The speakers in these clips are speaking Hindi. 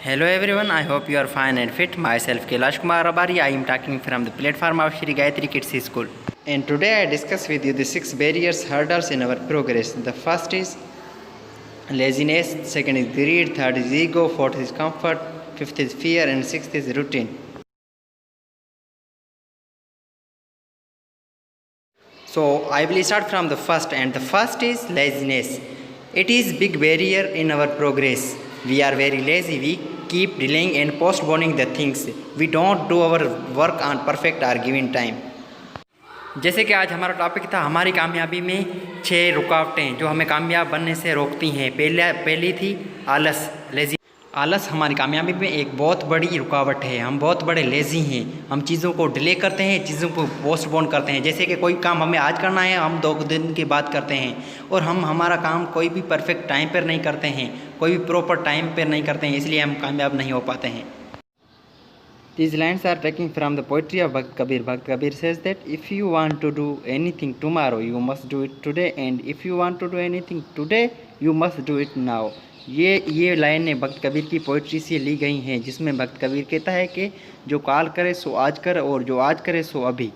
Hello everyone, I hope you are fine and fit. Myself Kailash Kumar Abari, I am talking from the platform of Shri Gayatri Kids School. And today I discuss with you the 6 barriers, hurdles in our progress. The first is laziness, second is greed, third is ego, fourth is comfort, fifth is fear, and sixth is routine. So I will start from the first, and the first is laziness. It is big barrier in our progress. We are very lazy. We keep delaying and postponing the things. We don't do our work on perfect or given time. जैसे कि आज हमारा टॉपिक था हमारी कामयाबी में 6 रुकावटें जो हमें कामयाब बनने से रोकती हैं। पहली थी आलस, लेजी। आलस हमारी कामयाबी में एक बहुत बड़ी रुकावट है। हम बहुत बड़े लेज़ी हैं। हम चीज़ों को डिले करते हैं, चीज़ों को पोस्टपोन करते हैं। जैसे कि कोई काम हमें आज करना है, हम 2 दिन के बाद करते हैं। और हम हमारा काम कोई भी परफेक्ट टाइम पर नहीं करते हैं, कोई भी प्रॉपर टाइम पर नहीं करते हैं, इसलिए हम कामयाब नहीं हो पाते हैं। These lines are taken from the poetry of Bhakt Kabir. Bhakt Kabir says that if you want to do anything tomorrow, you must do it today, and if you want to do anything today, you must do it now. ये लाइनें भक्त कबीर की पोइट्री से ली गई हैं, जिसमें भक्त कबीर कहता है कि जो काल करे सो आज कर और जो आज करे सो अभी।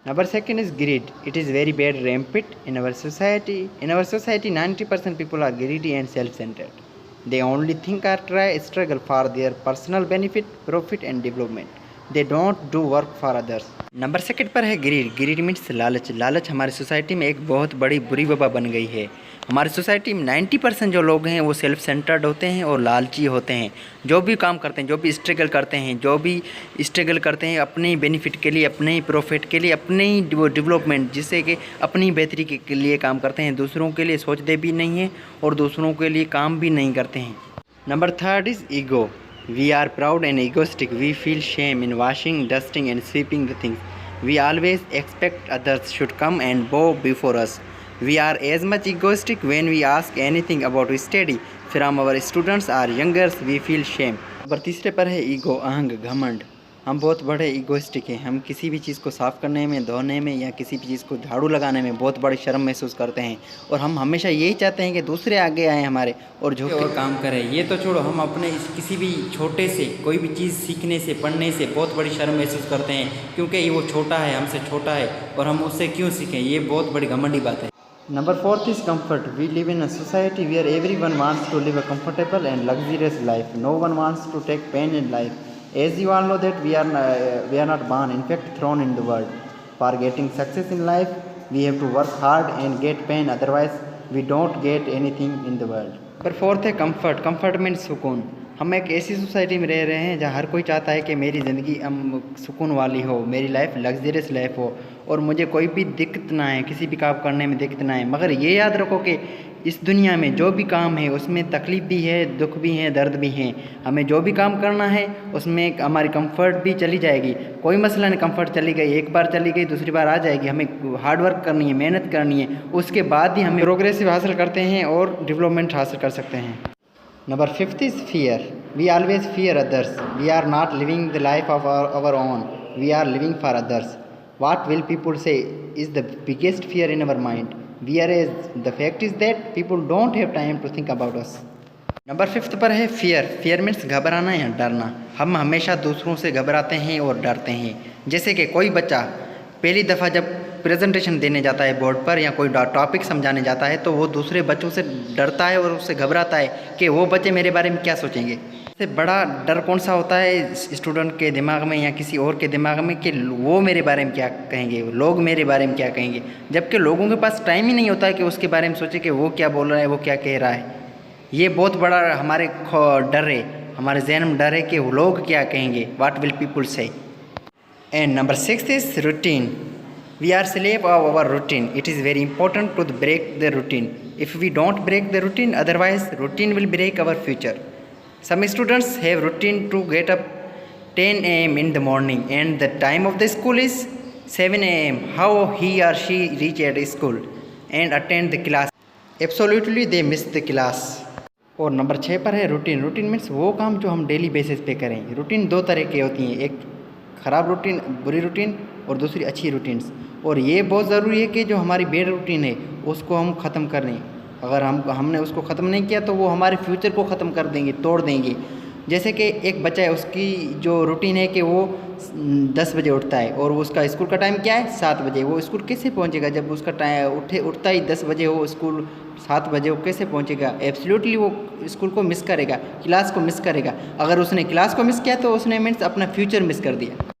Number second is greed. It is very bad rampant in our society. In our society, 90% people are greedy and self-centered. They only think or try struggle for their personal benefit, profit and development. They don't do work for others. Number second पर है ग्रीड. ग्रीड मीन्स लालच. लालच हमारी सोसाइटी में एक बहुत बड़ी बुरी वबा बन गई है। हमारी सोसाइटी में 90% जो लोग हैं वो सेल्फ सेंटर्ड होते हैं और लालची होते हैं। जो भी काम करते हैं, जो भी स्ट्रगल करते हैं अपने बेनिफिट के लिए, अपने प्रॉफिट के लिए, अपने डेवलपमेंट, जिससे कि अपनी बेहतरी के लिए काम करते हैं। दूसरों के लिए सोचते भी नहीं हैं और दूसरों के लिए काम भी नहीं करते हैं। Number third is ego. We are proud and egoistic. We feel shame in washing, dusting and sweeping the things. We always expect others should come and bow before us. We are as much egoistic when we ask anything about study from our students or youngers. We feel shame. Number तीसरे पर है ईगो, अहंग, घमंड. हम बहुत बड़े ईगोइस्टिक हैं। हम किसी भी चीज़ को साफ़ करने में, धोने में या किसी भी चीज़ को झाड़ू लगाने में बहुत बड़ी शर्म महसूस करते हैं और हम हमेशा यही चाहते हैं कि दूसरे आगे आएँ हमारे और झुक और काम करें। ये तो छोड़ो, हम अपने किसी भी छोटे से कोई भी चीज़ सीखने से, पढ़ने से बहुत बड़ी शर्म महसूस करते हैं, क्योंकि ये वो छोटा है, हमसे छोटा है और हम उससे क्यों सीखें। ये बहुत बड़ी घमंडी बात है। Number fourth is comfort. We live in a society where everyone wants to live a comfortable and luxurious life. No one wants to take pain in life. As you all know that we are not born, in fact thrown in the world. For getting success in life, we have to work hard and get pain. Otherwise, we don't get anything in the world. पर फोर्थ है comfort. Comfort means सुकून. हम एक ऐसी सोसाइटी में रह रहे हैं जहाँ हर कोई चाहता है कि मेरी ज़िंदगी सुकून वाली हो, मेरी लाइफ लग्जरियस लाइफ हो और मुझे कोई भी दिक्कत ना आए, किसी भी काम करने में दिक्कत ना आए। मगर ये याद रखो कि इस दुनिया में जो भी काम है उसमें तकलीफ़ भी है, दुख भी है, दर्द भी हैं। हमें जो भी काम करना है उसमें हमारी कंफर्ट भी चली जाएगी, कोई मसला नहीं। कंफर्ट चली गई, एक बार चली गई, दूसरी बार आ जाएगी। हमें हार्ड वर्क करनी है, मेहनत करनी है, उसके बाद ही हमें प्रोग्रेसिव हासिल करते हैं और डेवलपमेंट हासिल कर सकते हैं। Number fifth is fear. We always fear others. We are not living the life of our own. We are living for others. What will people say is the biggest fear in our mind. Whereas the fact is that people don't have time to think about us. Number fifth पर है फियर. फियर मीन्स घबराना या डरना. हम हमेशा दूसरों से घबराते हैं और डरते हैं। जैसे कि कोई बच्चा पहली दफ़ा जब प्रेजेंटेशन देने जाता है बोर्ड पर या कोई टॉपिक समझाने जाता है तो वो दूसरे बच्चों से डरता है और उससे घबराता है कि वो बच्चे मेरे बारे में क्या सोचेंगे। इससे बड़ा डर कौन सा होता है स्टूडेंट के दिमाग में या किसी और के दिमाग में कि वो मेरे बारे में क्या कहेंगे, लोग मेरे बारे में क्या कहेंगे। जबकि लोगों के पास टाइम ही नहीं होता है कि उसके बारे में सोचे कि वो क्या बोल रहा है, वो क्या कह रहा है। ये बहुत बड़ा हमारे डर है, हमारे जहन में डर है कि लोग क्या कहेंगे, व्हाट विल पीपल से। And number six is routine. We are slave of our routine. It is very important to break the routine. If we don't break the routine, otherwise routine will break our future. Some students have routine to get up 10 a.m. in the morning and the time of the school is 7 a.m. How he or she reach at school and attend the class? Absolutely they miss the class. और नंबर 6 पर है रूटीन. रूटीन मीन्स वो काम जो हम डेली बेसिस पे करें. रूटीन 2 तरह की होती हैं, एक ख़राब रूटीन, बुरी रूटीन और दूसरी अच्छी रूटीन्स। और ये बहुत ज़रूरी है कि जो हमारी बेड रूटीन है उसको हम ख़त्म कर लें। अगर हमने उसको ख़त्म नहीं किया तो वो हमारे फ्यूचर को ख़त्म कर देंगे, तोड़ देंगे। जैसे कि एक बच्चा है, उसकी जो रूटीन है कि वो 10 बजे उठता है और उसका स्कूल का टाइम क्या है 7 बजे, वो स्कूल कैसे पहुंचेगा जब उसका टाइम उठता ही 10 बजे हो, स्कूल 7 बजे वो कैसे पहुंचेगा? एब्सोल्युटली वो स्कूल को मिस करेगा, क्लास को मिस करेगा। अगर उसने क्लास को मिस किया तो उसने मीन्स अपना फ्यूचर मिस कर दिया।